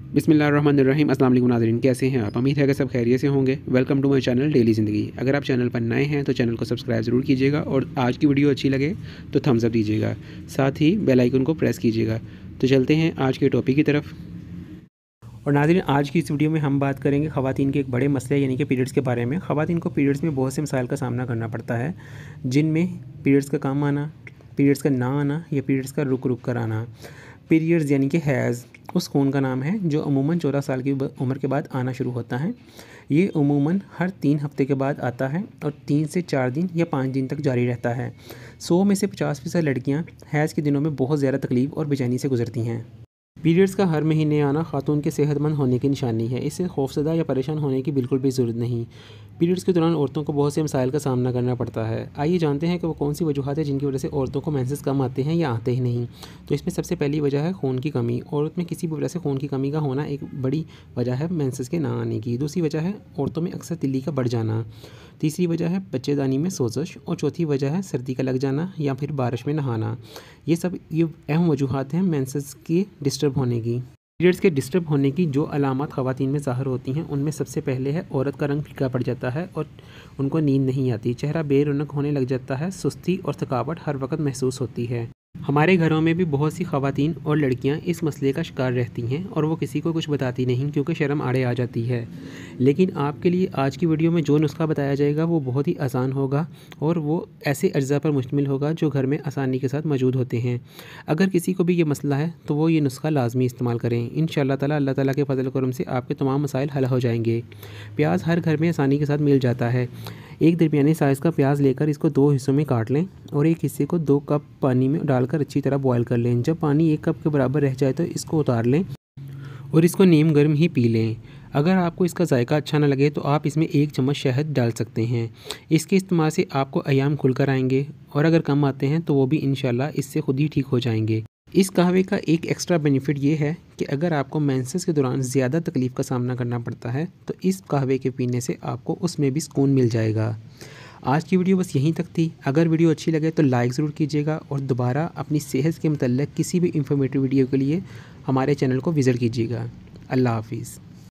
बिस्मिल्लाहिर्रहमानिर्रहीम। अस्सलाम वालेकुम नाज़रीन, कैसे हैं आप? उम्मीद है कि सब खैरियत से होंगे। Welcome to my channel daily ज़िंदगी। अगर आप चैनल पर नए हैं तो चैनल को सब्सक्राइब ज़रूर कीजिएगा और आज की वीडियो अच्छी लगे तो थम्स अप दीजिएगा, साथ ही बेल आइकन को प्रेस कीजिएगा। तो चलते हैं आज के टॉपिक की तरफ। और नाज़रीन, आज की इस वीडियो में हम बात करेंगे ख़वातीन के एक बड़े मसले यानी कि पीरियड्स के बारे में। ख़वातीन को पीरियड्स में बहुत से मसाइल का सामना करना पड़ता है, जिनमें पीरियड्स का कम आना, पीरियड्स का ना आना या पीरियड्स का रुक रुक कर आना। पीरियड्स यानी कि हैज़ उस खून का नाम है जो अमूमन 14 साल की उम्र के बाद आना शुरू होता है। ये अमूमन हर 3 हफ्ते के बाद आता है और 3 से 4 दिन या 5 दिन तक जारी रहता है। 100 में से 50% लड़कियां हैज़ के दिनों में बहुत ज़्यादा तकलीफ़ और बेचैनी से गुजरती हैं। पीरियड्स का हर महीने आना खातून के सेहतमंद होने की निशानी है। इससे खौफजदा या परेशान होने की बिल्कुल भी ज़रूरत नहीं। पीरियड्स के दौरान औरतों को बहुत से मसाइल का सामना करना पड़ता है। आइए जानते हैं कि वो कौन सी वजूहत है जिनकी वजह से औरतों को मेंसेस कम आते हैं या आते ही नहीं। तो इसमें सबसे पहली वजह है खून की कमी। औरत में किसी भी वजह से खून की कमी का होना एक बड़ी वजह है मेंसेस के ना आने की। दूसरी वजह है औरतों में अक्सर तिल्ली का बढ़ जाना। तीसरी वजह है बच्चेदानी में सोजश और चौथी वजह है सर्दी का लग जाना या फिर बारिश में नहाना। ये अहम वजूहत हैं मेंसेस के डिस्टर्ब होने की। पीरियड्स के डिस्टर्ब होने की जो अलामत ख़वातीन में ज़ाहिर होती हैं, उनमें सबसे पहले है औरत का रंग फीका पड़ जाता है और उनको नींद नहीं आती, चेहरा बेरौनक होने लग जाता है, सुस्ती और थकावट हर वक्त महसूस होती है। हमारे घरों में भी बहुत सी ख़वातीन और लड़कियां इस मसले का शिकार रहती हैं और वो किसी को कुछ बताती नहीं क्योंकि शर्म आड़े आ जाती है। लेकिन आपके लिए आज की वीडियो में जो नुस्खा बताया जाएगा वो बहुत ही आसान होगा और वो ऐसे अज्जा पर मुश्तमिल होगा जो घर में आसानी के साथ मौजूद होते हैं। अगर किसी को भी ये मसला है तो वो ये नुस्खा लाजमी इस्तेमाल करें। इंशाअल्लाह ताला अल्लाह ताला के फजल करम से आपके तमाम मसाइल हल हो जाएंगे। प्याज हर घर में आसानी के साथ मिल जाता है। एक दरमियानी साइज़ का प्याज लेकर इसको 2 हिस्सों में काट लें और एक हिस्से को 2 कप पानी में डालकर अच्छी तरह बॉयल कर लें। जब पानी 1 कप के बराबर रह जाए तो इसको उतार लें और इसको नीम गर्म ही पी लें। अगर आपको इसका जायका अच्छा ना लगे तो आप इसमें 1 चम्मच शहद डाल सकते हैं। इसके इस्तेमाल से आपको अयाम खुलकर आएंगे और अगर कम आते हैं तो वो भी इंशाल्लाह इससे खुद ही ठीक हो जाएंगे। इस कहवे का एक एक्स्ट्रा बेनिफिट ये है कि अगर आपको मेंसेस के दौरान ज़्यादा तकलीफ़ का सामना करना पड़ता है तो इस कहवे के पीने से आपको उसमें भी सुकून मिल जाएगा। आज की वीडियो बस यहीं तक थी। अगर वीडियो अच्छी लगे तो लाइक ज़रूर कीजिएगा और दोबारा अपनी सेहत के मतलब किसी भी इंफॉर्मेटिव वीडियो के लिए हमारे चैनल को विज़िट कीजिएगा। अल्लाह हाफिज़।